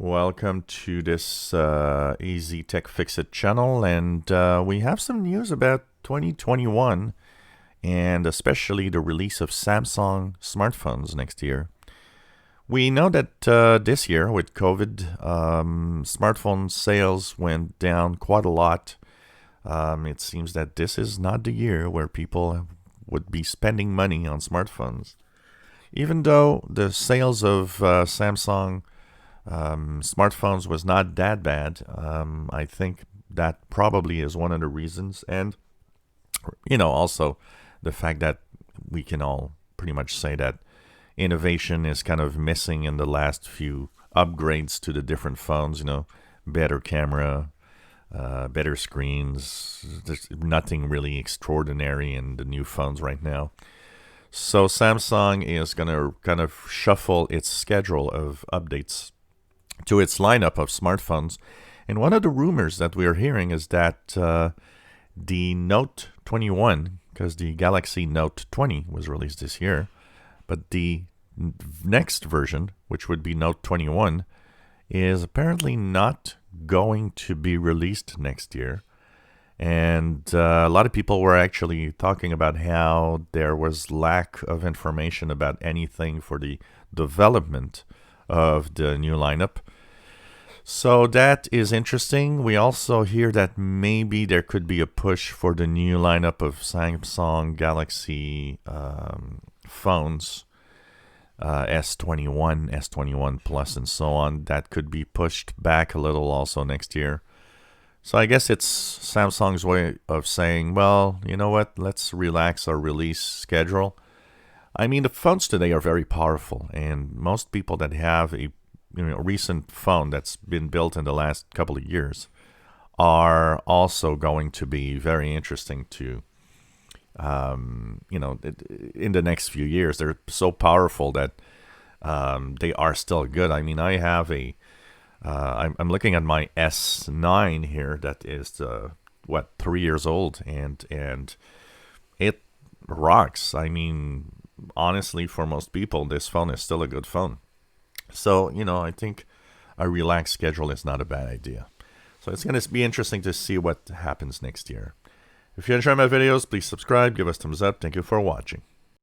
Welcome to this Easy Tech Fix It channel, and we have some news about 2021 and especially the release of Samsung smartphones next year. We know that this year with COVID, smartphone sales went down quite a lot. It seems that this is not the year where people would be spending money on smartphones. Even though the sales of Samsung smartphones was not that bad. I think that probably is one of the reasons. And, also the fact that we can all pretty much say that innovation is kind of missing in the last few upgrades to the different phones, better camera, better screens. There's nothing really extraordinary in the new phones right now. So Samsung is going to kind of shuffle its schedule of updates to its lineup of smartphones. And one of the rumors that we're hearing is that the Note 21, because the Galaxy Note 20 was released this year, but the next version, which would be Note 21, is apparently not going to be released next year. And a lot of people were actually talking about how there was lack of information about anything for the development of the new lineup. So that is interesting. We also hear that maybe there could be a push for the new lineup of Samsung Galaxy phones, S21, S21 Plus, and so on. That could be pushed back a little also next year. So I guess it's Samsung's way of saying, well, you know what, let's relax our release schedule. I mean, the phones today are very powerful, and most people that have a recent phone that's been built in the last couple of years are also going to be very interesting to, in the next few years. They're so powerful that they are still good. I mean, I have I'm looking at my S9 here that is, 3 years old, and it rocks. I mean, honestly, for most people, this phone is still a good phone. So, I think a relaxed schedule is not a bad idea. So it's going to be interesting to see what happens next year. If you enjoy my videos, please subscribe, give us thumbs up. Thank you for watching.